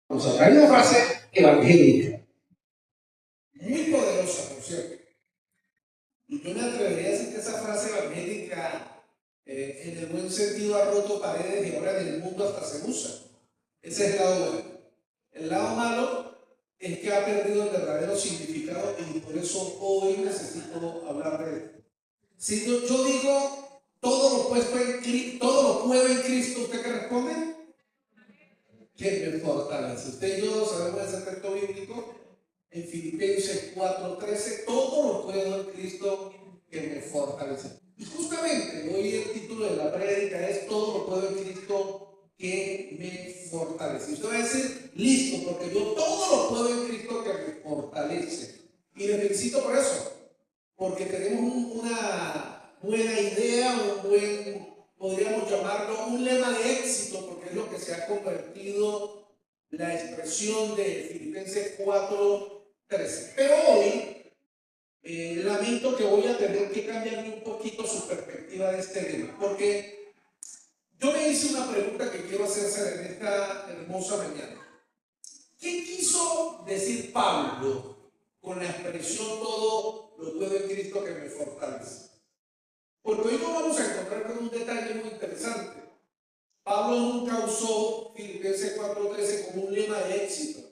Hay una frase evangélica, muy poderosa, por cierto. Y yo me atrevería a decir que esa frase evangélica, en el buen sentido, ha roto paredes y ahora en el mundo hasta se usa. Ese es el lado bueno. El lado malo es que ha perdido el verdadero significado y por eso hoy necesito hablar de él. Si yo digo todo lo puedo en Cristo, ¿usted qué responde? Que me fortalece. Usted y yo sabemos ese texto bíblico en Filipenses 4:13, todo lo puedo en Cristo que me fortalece. Y justamente hoy el título de la prédica es todo lo puedo en Cristo que me fortalece. Y usted va a decir, listo, porque yo todo lo puedo en Cristo que me fortalece. Y le felicito por eso, porque tenemos una buena idea, podríamos llamarlo un lema de éxito, porque es lo que se ha convertido la expresión de Filipenses 4:13. Pero hoy lamento que voy a tener que cambiarme un poquito su perspectiva de este tema, porque yo me hice una pregunta que quiero hacerse en esta hermosa mañana. ¿Qué quiso decir Pablo con la expresión todo lo puedo en Cristo que me fortalece? Porque hoy nos vamos a encontrar con un detalle muy interesante. Pablo nunca usó Filipenses 4:13 como un lema de éxito,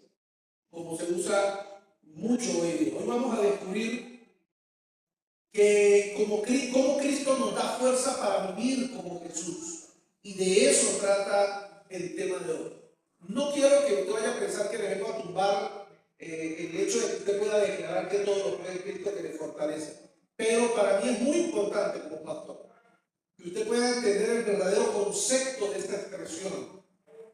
como se usa mucho hoy. Hoy vamos a descubrir que cómo Cristo nos da fuerza para vivir como Jesús. Y de eso trata el tema de hoy. No quiero que usted vaya a pensar que le vengo a tumbar el hecho de que usted pueda declarar que todo lo puede en Cristo que le fortalece. Pero para mí es muy importante como pastor que usted pueda entender el verdadero concepto de esta expresión,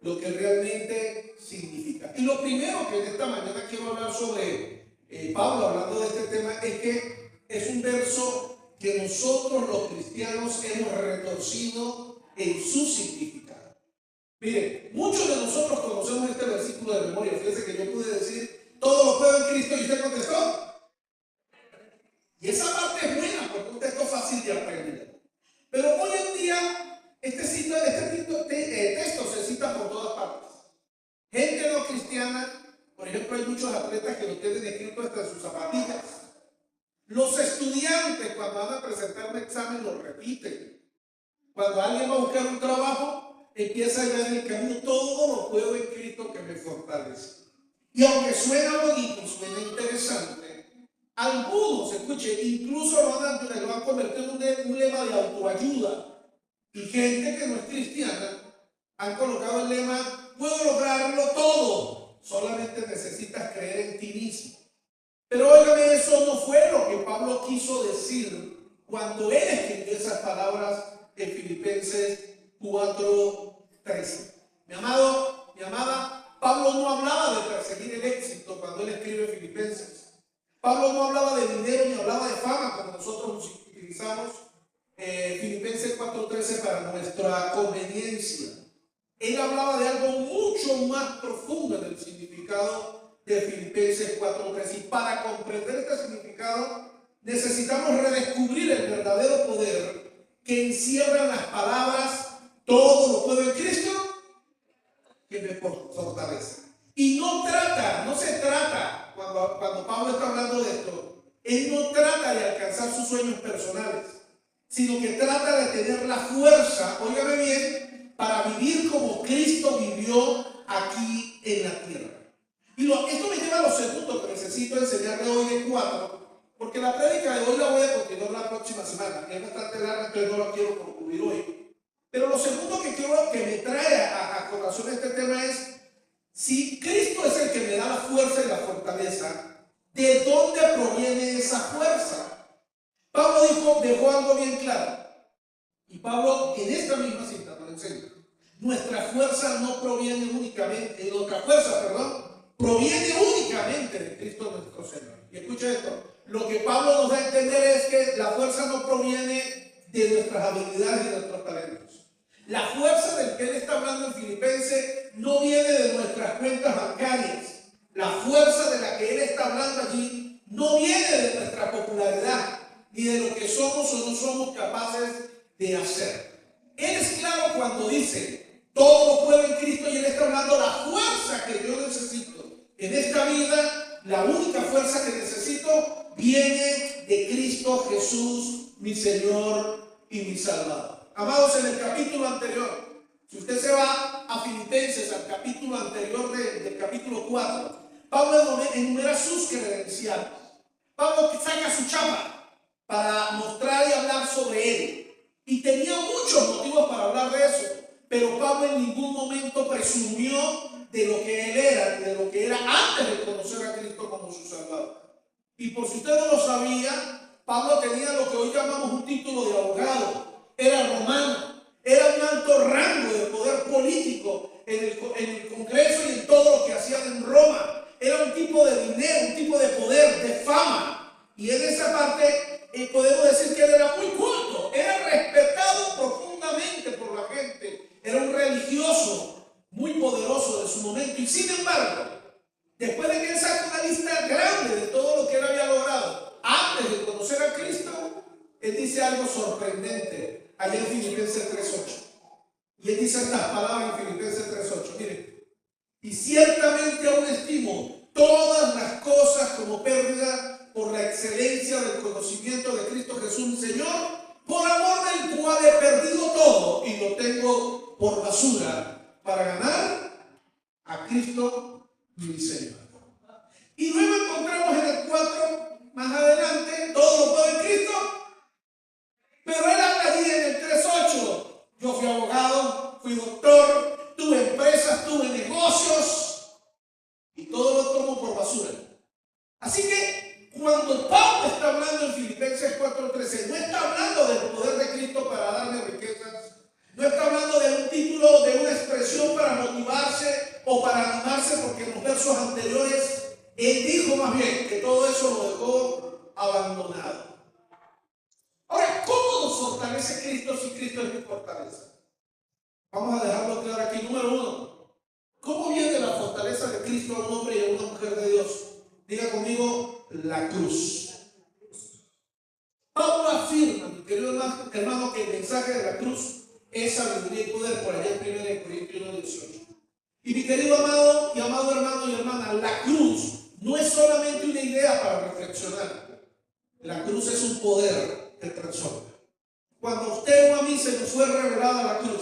lo que realmente significa. Y lo primero que en esta mañana quiero hablar sobre Pablo, hablando de este tema, es que es un verso que nosotros los cristianos hemos retorcido en su significado. Miren, muchos de nosotros conocemos este versículo de memoria. Fíjense que yo pude decir, todo lo puedo en Cristo, y usted contestó. Y esa parte es buena, porque es un texto fácil de aprender. Pero hoy en día, este texto se cita por todas partes. Gente no cristiana, por ejemplo, hay muchos atletas que lo tienen escrito hasta en sus zapatillas. Los estudiantes, cuando van a presentar un examen, lo repiten. Cuando alguien va a buscar un trabajo, empieza ya en el camino, todo lo puedo en Cristo que me fortalece. Y aunque suena bonito, suena interesante, algunos, escuche, incluso lo han convertido en un lema de autoayuda. Y gente que no es cristiana han colocado el lema, puedo lograrlo todo, solamente necesitas creer en ti mismo. Pero óigame, eso no fue lo que Pablo quiso decir cuando él escribió esas palabras en Filipenses 4:13. Mi amado, mi amada, Pablo no hablaba de perseguir el éxito cuando él escribe Filipenses. Pablo no hablaba de dinero ni hablaba de fama como nosotros utilizamos Filipenses 4:13 para nuestra conveniencia. Él hablaba de algo mucho más profundo en el significado de Filipenses 4:13. Y para comprender este significado necesitamos redescubrir el verdadero poder que encierran las palabras todo lo puedo en Cristo que me fortalece. Y no se trata, cuando Pablo está hablando de esto, él no trata de alcanzar sus sueños personales, sino que trata de tener la fuerza, óigame bien, para vivir como Cristo vivió aquí en la tierra. Y esto me lleva a lo segundo que necesito enseñarle hoy de 4, porque la prédica de hoy la voy a continuar la próxima semana, que es bastante larga, entonces no la quiero concluir hoy. Pero lo segundo que quiero que me trae a colación este tema es, si Cristo es el que me da la fuerza y la fortaleza, ¿de dónde proviene esa fuerza? Pablo dejó algo bien claro. Y Pablo en esta misma cita nos enseña. Nuestra fuerza proviene únicamente de Cristo nuestro Señor. Y escucha esto. Lo que Pablo nos da a entender es que la fuerza no proviene de nuestras habilidades y de nuestros talentos. La fuerza del que él está hablando en Filipenses no viene de nuestras cuentas bancarias. La fuerza de la que él está hablando allí no viene de nuestra popularidad, ni de lo que somos o no somos capaces de hacer. Él es claro cuando dice, todo lo puedo en Cristo, y él está hablando de la fuerza que yo necesito En esta vida, la única fuerza que necesito viene de Cristo Jesús, mi Señor y mi Salvador. Amados, en el capítulo anterior, si usted se va a Filipenses, al capítulo anterior del capítulo 4, Pablo enumera sus credenciales. Pablo saca su chapa para mostrar y hablar sobre él. Y tenía muchos motivos para hablar de eso. Pero Pablo en ningún momento presumió de lo que él era, de lo que era antes de conocer a Cristo como su Salvador. Y por si usted no lo sabía, Pablo tenía lo que hoy llamamos un título de abogado. Era romano, era un alto rango de poder político en el Congreso y en todo lo que hacían en Roma. Era un tipo de dinero, un tipo de poder, de fama. Y en esa parte podemos decir que él era muy culto, era respetado profundamente por la gente. Era un religioso muy poderoso de su momento. Y sin embargo, después de que él saca una lista grande de todo lo que él había logrado antes de conocer a Cristo, él dice algo sorprendente allá en Filipenses 3:8. Y él dice estas palabras en Filipenses 3:8. Miren. Y ciertamente aún estimo todas las cosas como pérdida por la excelencia del conocimiento de Cristo Jesús mi Señor, por amor del cual he perdido todo y lo tengo por basura para ganar a Cristo mi Señor. Y luego encontramos en el 4 más adelante, todo lo puedo en Cristo, pero él habla allí en el 3:8. Yo fui abogado, fui doctor, tuve empresas, tuve negocios y todo lo tomo por basura. Así que cuando Pablo está hablando en Filipenses 4:13, no está hablando del poder de Cristo para darle riquezas, no está hablando de un título, de una expresión para motivarse o para animarse, porque en los versos anteriores él dijo más bien que todo eso lo dejó abandonado. Ahora, ¿cómo nos fortalece Cristo si Cristo es mi fortaleza? Vamos a dejarlo claro aquí. Número 1. ¿Cómo viene la fortaleza de Cristo a un hombre y a una mujer de Dios? Diga conmigo, la cruz. Pablo afirma, mi querido hermano, que el mensaje de la cruz es sabiduría y poder, por allá en 1 Corintios 1:18. Y mi querido amado y amado hermano y hermana, la cruz no es solamente una idea para reflexionar. La cruz es un poder que transforma. Cuando a usted o a mí se nos fue revelada la cruz,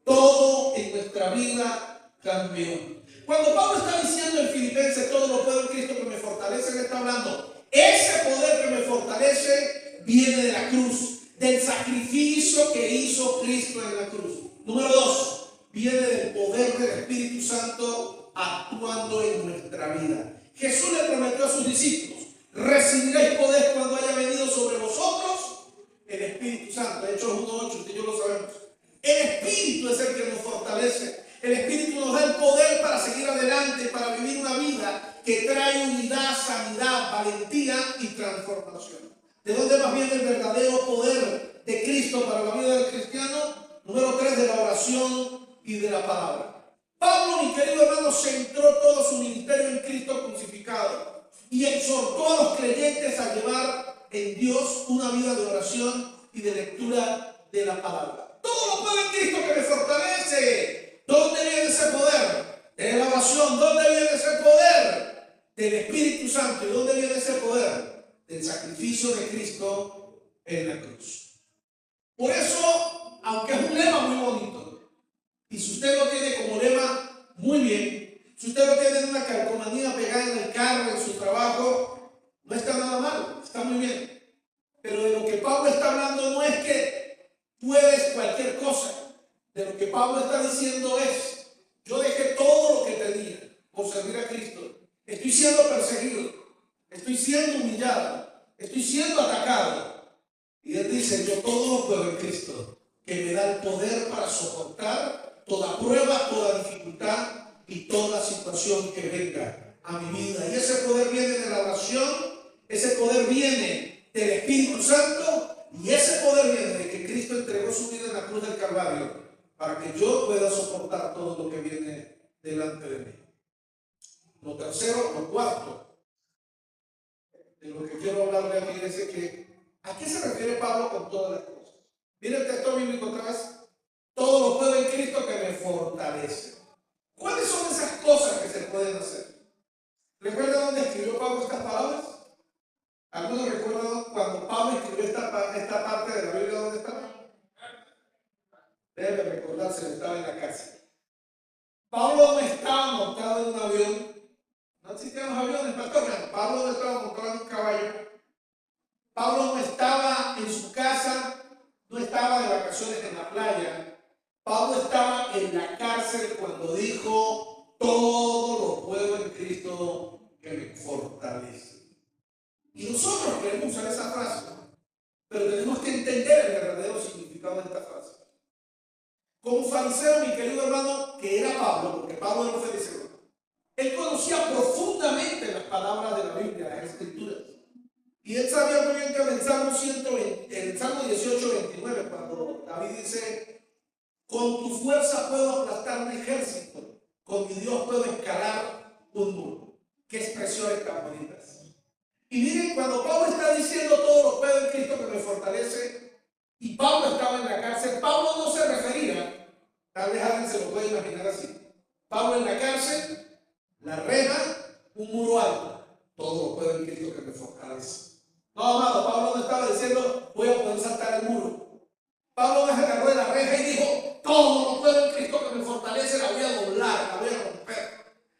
todo en nuestra vida cambió. Cuando Pablo está diciendo en Filipenses, todo lo puedo en Cristo que me fortalece, él está hablando, ese poder que me fortalece viene de la cruz, del sacrificio que hizo Cristo en la cruz. Número 2, viene del poder del Espíritu Santo actuando en nuestra vida. Jesús le prometió a sus discípulos, recibiréis poder cuando haya venido sobre vosotros el Espíritu Santo. Hechos 1:8, usted y yo lo sabemos. El Espíritu es el que nos fortalece. El Espíritu nos da el poder para seguir adelante, para vivir una vida que trae unidad, sanidad, valentía y transformación. ¿De dónde más viene el verdadero poder de Cristo para la vida del cristiano? Número 3, de la oración y de la palabra. Pablo, mi querido hermano, centró todo su ministerio en Cristo crucificado y exhortó a los creyentes a llevar en Dios una vida de oración y de lectura de la palabra. Todo lo puedo en Cristo que me fortalece. ¿Dónde viene ese poder? De la oración. ¿Dónde viene ese poder? Del Espíritu Santo. ¿Y dónde viene ese poder? Del sacrificio de Cristo en la cruz. Por eso, aunque es un lema muy bonito, y si usted lo tiene como lema, muy bien. Si usted lo tiene en una calcomanía pegada en el carro, en su trabajo, no está nada mal, está muy bien. Pero de lo que Pablo está hablando no es que puedes cualquier cosa. De lo que Pablo está diciendo es, yo dejé todo lo que tenía por servir a Cristo. Estoy siendo perseguido, estoy siendo humillado, estoy siendo atacado. Y él dice, yo todo lo puedo en Cristo, que me da el poder para soportar toda prueba, toda dificultad y toda situación que venga a mi vida. Y ese poder viene de la oración, ese poder viene del Espíritu Santo y ese poder viene de que Cristo entregó su vida en la cruz del Calvario para que yo pueda soportar todo lo que viene delante de mí. Lo tercero, lo cuarto, de lo que quiero hablarle aquí es que ¿a qué se refiere Pablo con todas las cosas? Mira el texto bíblico atrás. Todo lo puedo en Cristo que me fortalece. ¿Cuáles son esas cosas que se pueden hacer? ¿Recuerda dónde escribió Pablo estas palabras? ¿Algunos recuerdan cuando Pablo escribió esta parte de la Biblia dónde estaba? Debe recordarse, estaba en la cárcel. Pablo no estaba montado en un avión. No existían los aviones, pastor. Pablo no estaba montado en un caballo. Pablo no estaba en su casa, no estaba de vacaciones en la playa. Pablo estaba en la cárcel cuando dijo: todo lo puedo en Cristo que me fortalece. Y nosotros queremos usar esa frase, pero tenemos que entender el verdadero significado de esta frase. Como fariseo, mi querido hermano, que era Pablo, porque Pablo era un fariseo, él conocía profundamente las palabras de la Biblia, las Escrituras. Y él sabía muy bien que en el Salmo 18, 29, cuando David dice: con tu fuerza puedo aplastar un ejército, con mi Dios puedo escalar un muro. Qué expresiones tan bonitas. Y miren, cuando Pablo está diciendo todo lo puedo en Cristo que me fortalece, y Pablo estaba en la cárcel, Pablo no se refería, tal vez alguien se lo puede imaginar así: Pablo en la cárcel, la reja, un muro alto, todo lo puedo en Cristo que me fortalece. No, amado, Pablo no estaba diciendo voy a poder saltar el muro. Pablo no se agarró de la reja y dijo: todo lo puedo en Cristo que me fortalece, la voy a doblar, la voy a romper.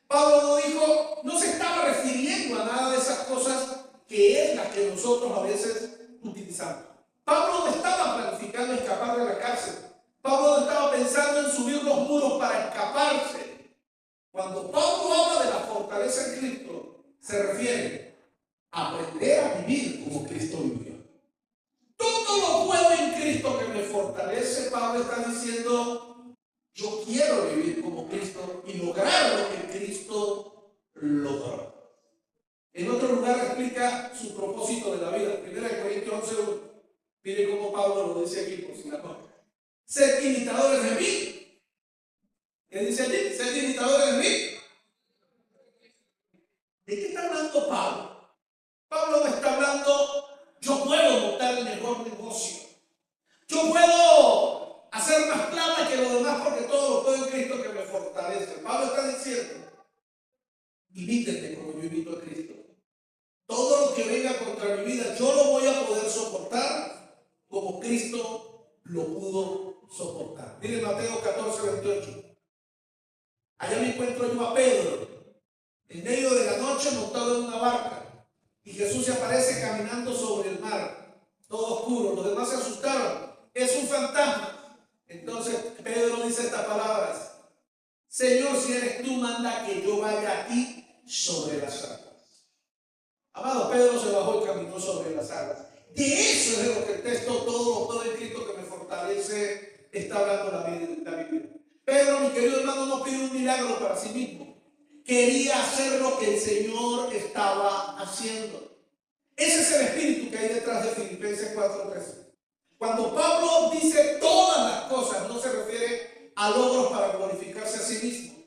Pablo no dijo, no se estaba refiriendo a nada de esas cosas que es las que nosotros a veces utilizamos. Pablo no estaba planificando escapar de la cárcel. Pablo no estaba pensando en subir los muros para escaparse. Cuando Pablo habla de la fortaleza en Cristo, se refiere a aprender a vivir como Cristo vivió. Todo lo puedo en Cristo que me fortalece. Pablo está diciendo: yo quiero vivir como Cristo y lograr lo que Cristo logró. En otro lugar explica su propósito de la vida. 1 Corintios 11:1. Mire cómo Pablo lo dice aquí por si la nota. Sed imitadores de mí. ¿Qué dice allí? Sed imitadores de mí. ¿De qué está hablando Pablo? Pablo no está hablando: yo puedo montar el mejor negocio. Yo puedo hacer más plata que los demás porque todo lo puedo en Cristo que me fortalece. Pablo está diciendo: imítenme como yo imito a Cristo. Todo lo que venga contra mi vida, yo lo voy a poder soportar como Cristo lo pudo soportar. Miren Mateo 14:28. Allá me encuentro yo a Pedro, en medio de la noche, montado en una barca. Y Jesús se aparece caminando sobre el mar, todo oscuro. Los demás se asustaron. Es un fantasma. Entonces Pedro dice estas palabras: Señor, si eres tú, manda que yo vaya a ti sobre las aguas. Amado, Pedro se bajó y caminó sobre las aguas. De eso es de lo que el texto todo en Cristo que me fortalece está hablando la Biblia. Pedro, mi querido hermano, no pidió un milagro para sí mismo. Quería hacer lo que el Señor estaba haciendo. Ese es el espíritu que hay detrás de Filipenses 4:13. Cuando Pablo dice todas las cosas, no se refiere a logros para glorificarse a sí mismo.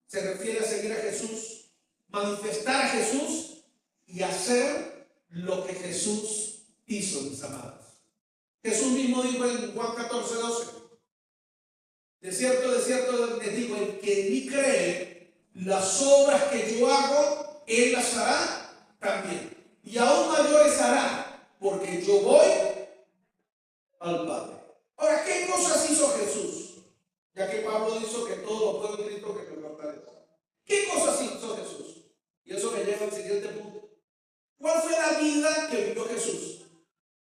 Se refiere a seguir a Jesús, manifestar a Jesús y hacer lo que Jesús hizo, mis amados. Jesús mismo dijo en Juan 14:12: de cierto les digo, el que en mí cree, las obras que yo hago, él las hará también. Y aún mayores hará, porque yo voy al Padre. Ahora, ¿qué cosas hizo Jesús? Ya que Pablo dijo que todo lo puedo en Cristo que me fortalece. ¿Qué cosas hizo Jesús? Y eso me lleva al siguiente punto. ¿Cuál fue la vida que vivió Jesús?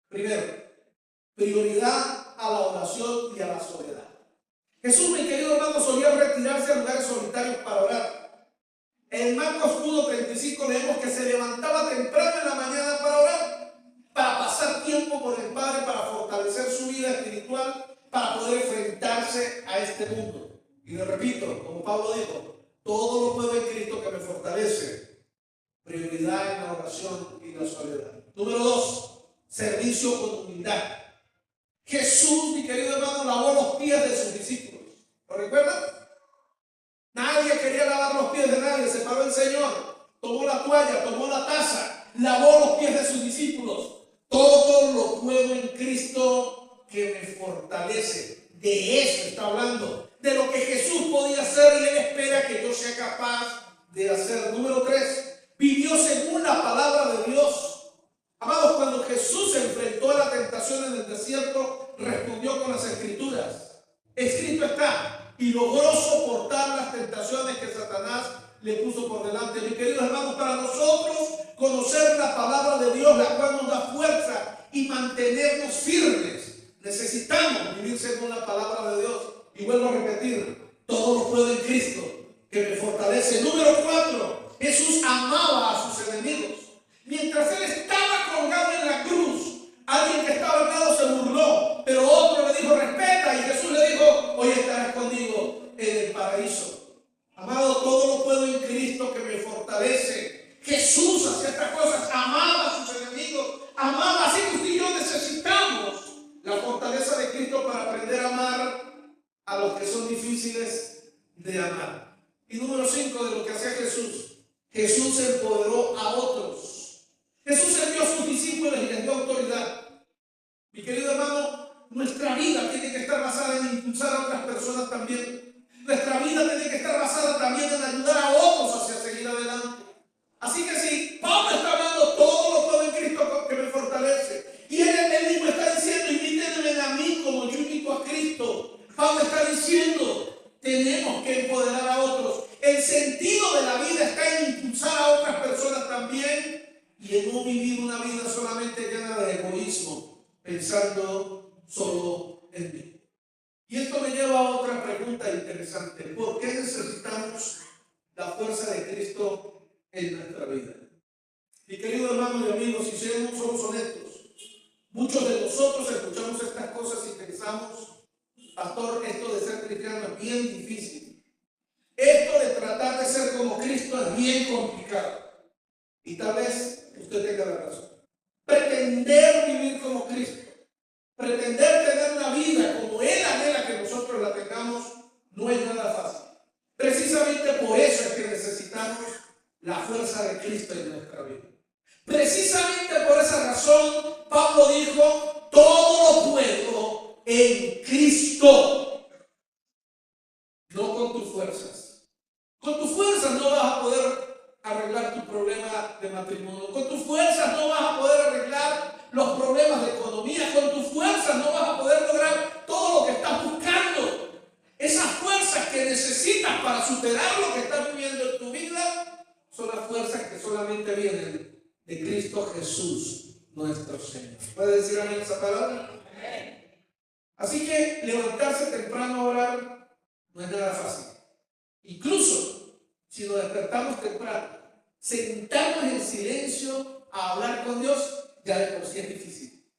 Primero, prioridad a la oración y a la soledad. Jesús, mi querido hermano, solía retirarse a lugares solitarios para orar. En Marcos 1:35 leemos que se levantaba temprano en la mañana para orar, para pasar tiempo con el Padre, para fortalecer su vida espiritual, para poder enfrentarse a este mundo. Y le repito, como Pablo dijo, todo lo puedo en Cristo que me fortalece. Prioridad en la oración y la soledad. Número 2, servicio con humildad. Jesús, mi querido hermano, lavó los pies de sus discípulos. ¿Lo recuerdan? Nadie quería lavar los pies de nadie. Se paró el Señor, tomó la toalla, tomó la taza, lavó los pies de sus discípulos. Todo lo puedo en Cristo que me fortalece. De eso está hablando. De lo que Jesús podía hacer y Él espera que yo sea capaz de hacer. Número 3, y logró soportar las tentaciones que Satanás le puso por delante. Mis queridos hermanos, para nosotros conocer la palabra de Dios, la cual nos da fuerza y mantenernos firmes, necesitamos vivir según la palabra de Dios. Y vuelvo a repetir, todo lo puedo en Cristo que me fortalece. Número 4, Jesús amaba a sus enemigos. Mientras él estaba colgado en la cruz, alguien que estaba al lado se burló, pero otro le dijo respeta, y Jesús le dijo, hoy estarás conmigo en el paraíso. Amado, todo lo puedo en Cristo que me fortalece. Jesús hacía estas cosas, amaba a sus enemigos, amaba. Así que usted y yo necesitamos la fortaleza de Cristo para aprender a amar a los que son difíciles de amar. Y número 5, de lo que hacía Jesús, Jesús empoderó a otros. Jesús envió a sus discípulos y les dio autoridad. Mi querido hermano, nuestra vida tiene que estar basada en impulsar a otras personas también. Nuestra vida tiene que estar basada también en ayudar a otros hacia seguir adelante. Así que si Pablo está hablando todo lo puedo en Cristo que me fortalece, y él mismo está diciendo, imítenme a mí como yo imito a Cristo. Pablo está diciendo, tenemos que empoderar a otros. El sentido de la vida está en impulsar a otras personas también, y en no vivir una vida solamente llena de egoísmo, pensando solo en mí. Y esto me lleva a otra pregunta interesante. ¿Por qué necesitamos la fuerza de Cristo en nuestra vida? Mi querido hermano y amigo, si somos honestos, muchos de nosotros escuchamos estas cosas y pensamos, pastor, esto de ser cristiano es bien difícil. Esto de tratar de ser como Cristo es bien complicado. Y tal vez usted tenga la razón. Pretender vivir como Cristo, pretender tener una vida como Él anhela que nosotros la tengamos, no es nada fácil. Precisamente por eso es que necesitamos la fuerza de Cristo en nuestra vida. Precisamente por esa razón, Pablo dijo, todo lo puedo en Cristo. No con tus fuerzas. Con tus fuerzas no vas a poder arreglar tu problema de matrimonio. Con tus fuerzas no vas a poder arreglar los problemas de economía. Con tus fuerzas no vas a poder lograr todo lo que estás buscando. Esas fuerzas que necesitas para superar lo que estás viviendo en tu vida son las fuerzas que solamente vienen de Cristo Jesús, nuestro Señor. ¿Puede decir amén esa palabra? Así que levantarse temprano a orar no es nada fácil. Incluso si nos despertamos temprano, sentarnos en silencio a hablar con Dios, ya de por sí es difícil.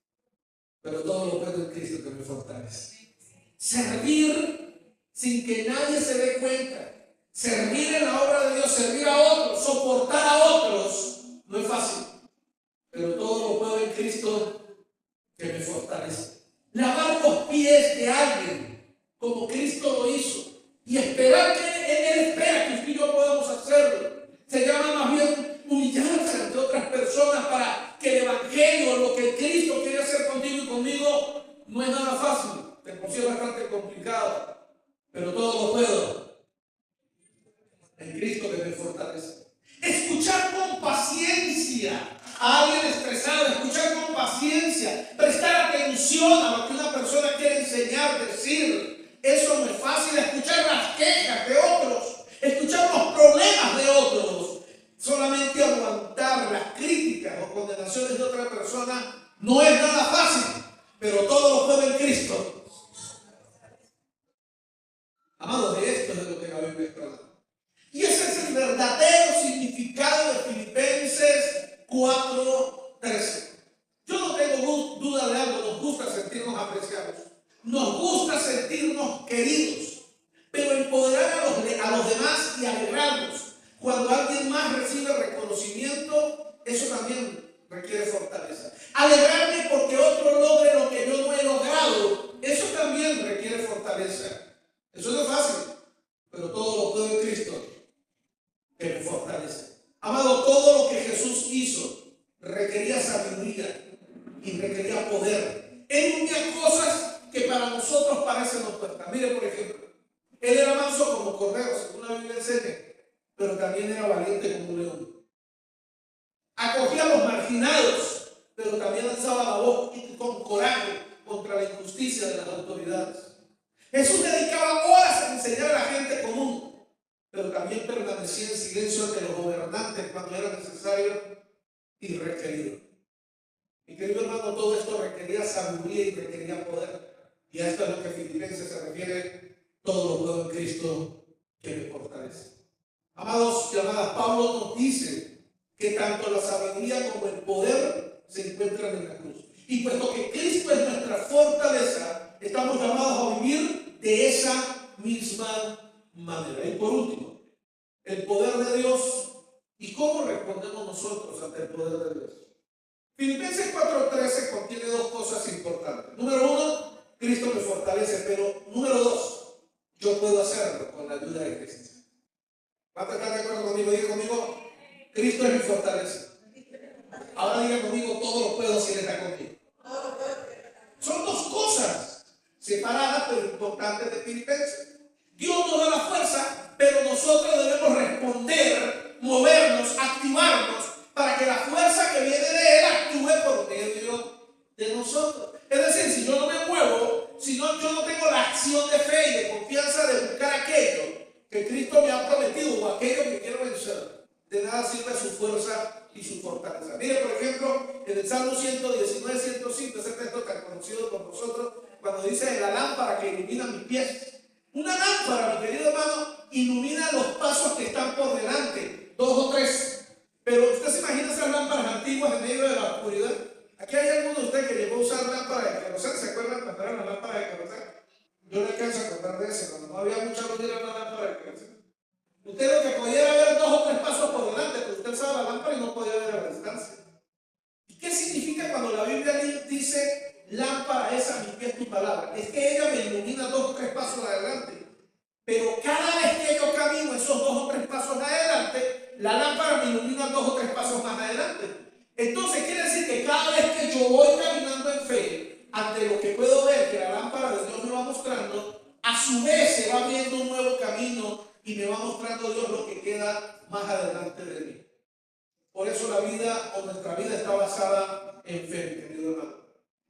Pero todo lo puedo en Cristo que me fortalece. Servir sin que nadie se dé cuenta. Servir en la obra de Dios, servir a otros, soportar a otros, no es fácil. Pero todo lo puedo en Cristo que me fortalece. Lavar los pies de alguien como Cristo lo hizo y esperar que Él espera que usted y yo podamos hacerlo. Se llama más bien humillarse ante otras personas para que el Evangelio, lo que Cristo quiere hacer contigo y conmigo, no es nada fácil. De por sí es bastante complicado, pero todo lo puedo en Cristo que me fortalece. Escuchar con paciencia a alguien estresado, escuchar con paciencia, prestar atención a lo que una persona quiere enseñar, decir. Eso no es fácil. Escuchar las quejas de otros, escuchar los problemas de otros, solamente aguantar las críticas o condenaciones de otra persona no es nada fácil, pero todo lo puedo en Cristo. Amados, de esto es de lo que la Biblia está hablando. Y ese es el verdadero significado de Filipenses 4:13. Yo no tengo duda de algo, nos gusta sentirnos apreciados, nos gusta sentirnos queridos, pero empoderar a los demás y alegrarnos cuando alguien más recibe reconocimiento, eso también requiere fortaleza. Alegrarme porque otro logre lo que yo no he logrado, eso también requiere fortaleza. Eso no es fácil, pero todo lo puedo en Cristo que me fortalece. Amado, todo lo que Jesús hizo requería sabiduría y requería poder. Él unía cosas que para nosotros parecen opuestas. Mire, por ejemplo, él era manso como cordero, según la Biblia enseña, pero también era valiente como un león. Acogía a los marginados, pero también alzaba la voz con coraje contra la injusticia de las autoridades. Jesús dedicaba horas a enseñar a la gente común, pero también permanecía en silencio ante los gobernantes cuando era necesario y requerido. Mi querido hermano, todo esto requería sabiduría y requería poder. Y a esto es lo que Filipenses se refiere: todo lo puedo en Cristo que me fortalece. Amados y amadas, Pablo nos dice que tanto la sabiduría como el poder se encuentran en la cruz. Y puesto que Cristo es nuestra fortaleza, estamos llamados a vivir de esa misma manera. Y por último, el poder de Dios y cómo respondemos nosotros ante el poder de Dios. Filipenses 4:13 contiene dos cosas importantes. Número uno, Cristo me fortalece, pero número dos, yo puedo hacerlo con la ayuda de Cristo. ¿Cuántos están de acuerdo conmigo? Diga conmigo, Cristo es mi fortaleza. Ahora diga conmigo, todo lo puedo si Él está conmigo. Son dos cosas separadas pero importantes de Filipenses. Dios nos da la fuerza, pero nosotros debemos responder, movernos, activarnos para que la fuerza que viene de Él actúe por medio de nosotros. Es decir, si yo no me muevo, si no, yo no tengo la acción de fe y de confianza de buscar aquello que Cristo me ha prometido o aquello que quiero vencer, de nada sirve su fuerza y su fortaleza. Mire, por ejemplo, en el Salmo 119, 105, ese texto tan conocido por nosotros, cuando dice: la lámpara que ilumina mis pies. Una lámpara, mi querido hermano, ilumina los pasos que están por delante, 2 o 3. Pero usted se imagina esas lámparas antiguas en medio de la oscuridad. Aquí hay alguno de ustedes que llegó a usar lámparas de queroseno. ¿Se acuerdan cuando eran las lámparas de queroseno? Yo no alcanzo a acordar de eso, cuando no había mucha luz era una lámpara de queroseno. Usted lo que podía era ver 2 o 3 pasos por delante, pero usted usaba la lámpara y no podía ver a la distancia. ¿Y qué significa cuando la Biblia dice: lámpara es a mis pies tu palabra? Es que ella me ilumina 2 o 3 pasos adelante. Pero cada vez que yo camino esos 2 o 3 pasos adelante, la lámpara me ilumina 2 o 3 pasos más adelante. Entonces quiere decir que cada vez que yo voy caminando en fe, ante lo que puedo ver que la lámpara de Dios me va mostrando, a su vez se va viendo un nuevo camino y me va mostrando Dios lo que queda más adelante de mí. Por eso la vida o nuestra vida está basada en fe, querido hermano.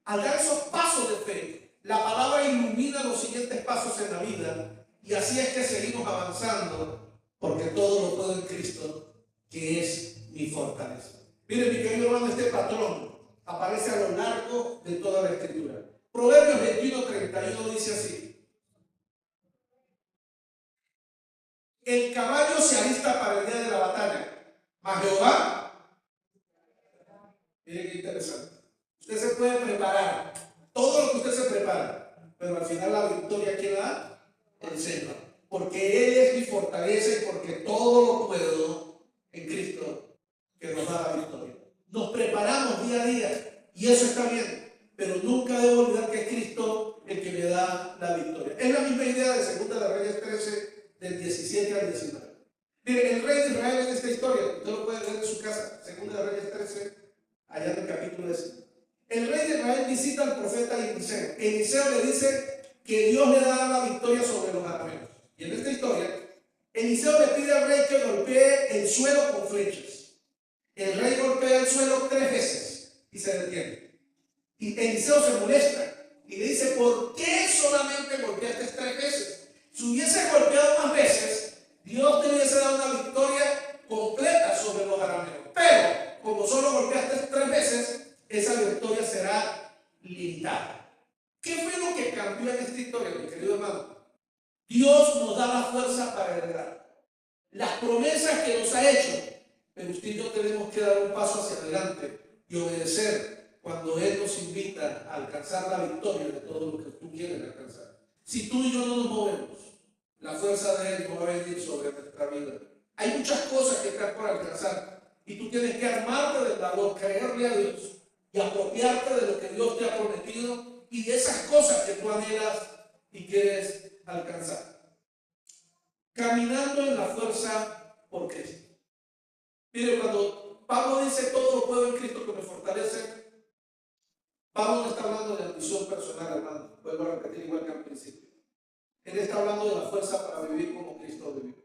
Al dar esos pasos de fe, la palabra ilumina los siguientes pasos en la vida. Y así es que seguimos avanzando, porque todo lo puedo en Cristo, que es mi fortaleza. Mire, mi querido hermano, este patrón aparece a lo largo de toda la Escritura. Proverbios 21:31 dice así: el caballo se alista para el día de la batalla, mas Jehová, mire qué interesante, usted se puede preparar, todo lo que usted se prepara, pero al final la victoria, ¿quién la da? El Señor, porque Él es mi fortaleza y porque todo lo puedo en Cristo que nos da la victoria. Nos preparamos día a día y eso está bien, pero nunca debo olvidar que es Cristo el que me da la victoria. Es la misma idea de 2 de Reyes 13, del 17 al 19. Mire, el rey de Israel en esta historia, usted lo puede ver en su casa, 2 de Reyes 13, allá en el capítulo 10. El rey de Israel visita al profeta Eliseo. Eliseo le dice que Dios le da la victoria sobre los arameos. Y en esta historia, Eliseo le pide al rey que golpee el suelo con flechas. El rey golpea el suelo 3 veces y se detiene. Y Eliseo se molesta y le dice: ¿por qué solamente golpeaste 3 veces? Si hubiese golpeado más veces, Dios te hubiese dado una victoria completa sobre los arameos. Pero como solo golpeaste 3 veces, esa victoria será limitada. ¿Qué fue lo que cambió en esta historia, mi querido hermano? Dios nos da la fuerza para heredar las promesas que nos ha hecho, pero usted y yo tenemos que dar un paso hacia adelante y obedecer cuando Él nos invita a alcanzar la victoria de todo lo que tú quieres alcanzar. Si tú y yo no nos movemos, la fuerza de Él no va a venir sobre nuestra vida. Hay muchas cosas que están por alcanzar y tú tienes que armarte del valor, creerle a Dios y apropiarte de lo que Dios te ha prometido y de esas cosas que tú anhelas y quieres alcanzar. Caminando en la fuerza por Cristo. Mire, cuando Pablo dice: todo lo puedo en Cristo que me fortalece, Pablo no está hablando de ambición personal, hermano. Vuelvo a repetir igual que al principio. Él está hablando de la fuerza para vivir como Cristo vivió.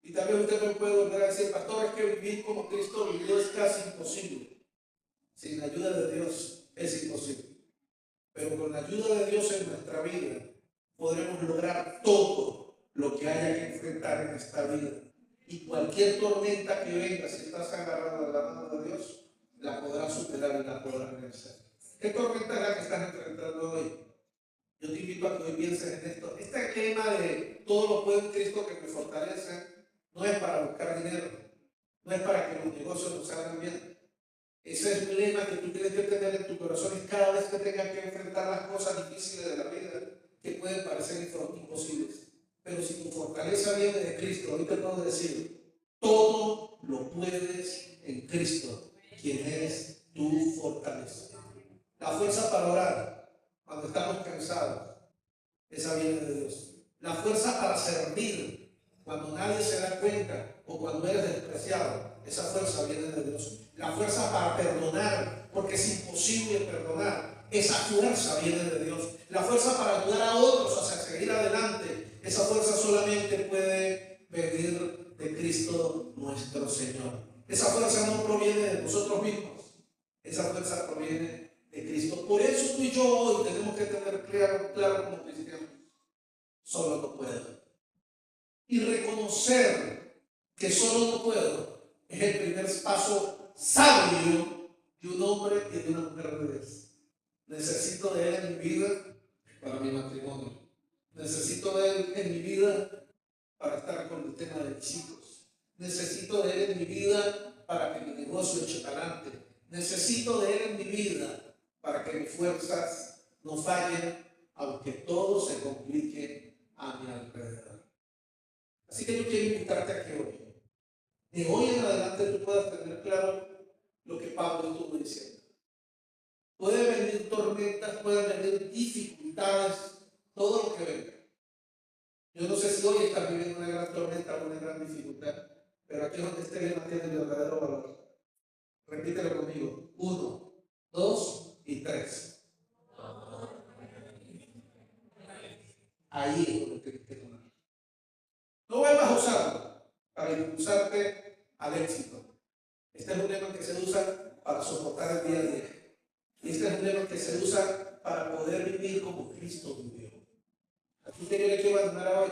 Y también usted me puede volver a decir: pastor, es que vivir como Cristo vivió es casi imposible. Sin la ayuda de Dios es imposible. Pero con la ayuda de Dios en nuestra vida podremos lograr todo lo que haya que enfrentar en esta vida. Y cualquier tormenta que venga, si estás agarrado de la mano de Dios, la podrás superar y la podrás vencer. ¿Qué tormenta es la que estás enfrentando hoy? Yo te invito a que hoy pienses en esto. Este tema de todo lo puedo en Cristo que me fortalece, no es para buscar dinero, no es para que los negocios nos salgan bien. Ese es un lema que tú tienes que tener en tu corazón y cada vez que tengas que enfrentar las cosas difíciles de la vida que pueden parecer imposibles. Pero si tu fortaleza viene de Cristo, hoy te puedo decir, todo lo puedes en Cristo, quien es tu fortaleza. La fuerza para orar cuando estamos cansados, esa viene de Dios. La fuerza para servir cuando nadie se da cuenta o cuando eres despreciado, esa fuerza viene de Dios. La fuerza para perdonar, porque es imposible perdonar, esa fuerza viene de Dios. La fuerza para ayudar a otros a seguir adelante, esa fuerza solamente puede venir de Cristo nuestro Señor. Esa fuerza no proviene de nosotros mismos, esa fuerza proviene de Cristo. Por eso tú y yo hoy tenemos que tener claro como cristianos, solo no puedo. Y reconocer que solo no puedo es el primer paso sabio de un hombre y de una mujer de Dios. Necesito de Él en mi vida para mi matrimonio. Necesito de Él en mi vida para estar con el tema de mis hijos. Necesito de Él en mi vida para que mi negocio eche adelante. Necesito de Él en mi vida para que mis fuerzas no fallen, aunque todo se complique a mi alrededor. Así que yo quiero invitarte a que hoy, de hoy en adelante, tú puedas tener claro lo que Pablo estuvo diciendo. Pueden venir tormentas, pueden venir dificultades, todo lo que venga. Yo no sé si hoy estás viviendo una gran tormenta o una gran dificultad, pero aquí donde esté lema tiene el verdadero valor. Repítelo conmigo. 1, 2 y 3. Ahí es donde tienes que tomar. No vuelvas a usarlo para impulsarte al éxito. Este es un lema que se usa para soportar el día a día. Y este es un lema que se usa para poder vivir como Cristo vivió. Así que yo le quiero animar hoy.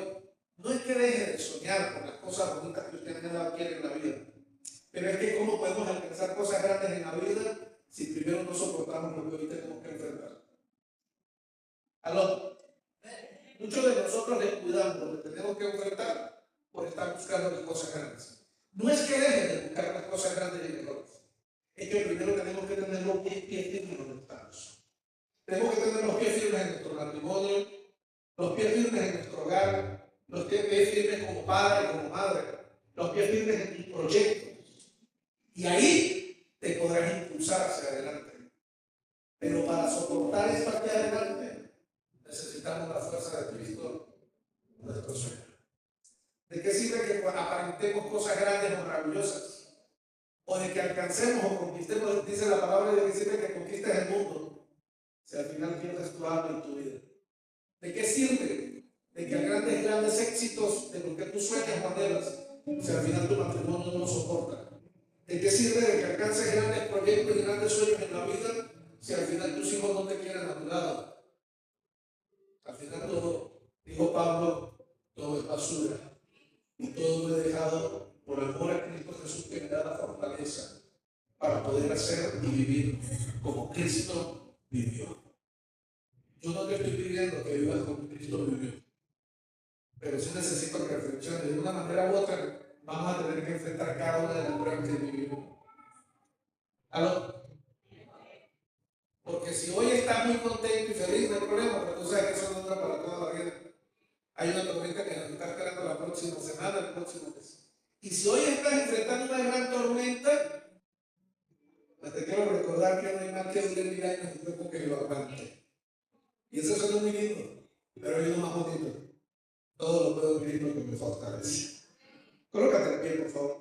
No es que deje de soñar con las cosas bonitas que usted quiere en la vida, pero es que cómo podemos alcanzar cosas grandes en la vida si primero no soportamos lo que hoy tenemos que enfrentar. Aló. Muchos de nosotros descuidamos lo que tenemos que enfrentar por estar buscando las cosas grandes. No es que deje de buscar las cosas grandes y mejores. Es que primero tenemos que tener los pies firmes donde estamos. Tenemos que tener los pies firmes en nuestro matrimonio, los pies firmes en nuestro hogar, los pies firmes como padre, como madre, los pies firmes en tus proyectos. Y ahí te podrás impulsar hacia adelante. Pero para soportar esto hacia adelante, necesitamos la fuerza de Cristo, nuestro Señor. ¿De qué sirve que aparentemos cosas grandes o maravillosas? O de que alcancemos o conquistemos, dice la palabra, de que sirve que conquistes el mundo, si al final pierdes tu alma y tu vida. ¿De qué sirve de que grandes éxitos de lo que tú sueñas modelas, si al final tu matrimonio no lo soporta? ¿De qué sirve de que alcances grandes proyectos y grandes sueños en la vida, si al final tus hijos no te quieren a tu lado? Al final todo, dijo Pablo, todo es basura. Y todo lo he dejado por amor a Cristo Jesús, que me da la fortaleza para poder hacer y vivir como Cristo vivió. Yo no te estoy pidiendo que vivas como Cristo vivió, pero sí necesito que reflexiones. De una manera u otra vamos a tener que enfrentar cada una de las pruebas que vivimos. ¿Aló? Porque si hoy estás muy contento y feliz, no hay problema, pero tú sabes que eso no entra para toda la vida. Hay una tormenta que nos está esperando la próxima semana, el próximo mes. Y si hoy estás enfrentando una gran tormenta, pues te quiero recordar que no hay más que 10.000 años de tiempo que lo aguante. Y eso suena muy lindo, pero hay uno más bonito. Todo lo puedo vivir lo que me fortalece. Colócate de pie, por favor.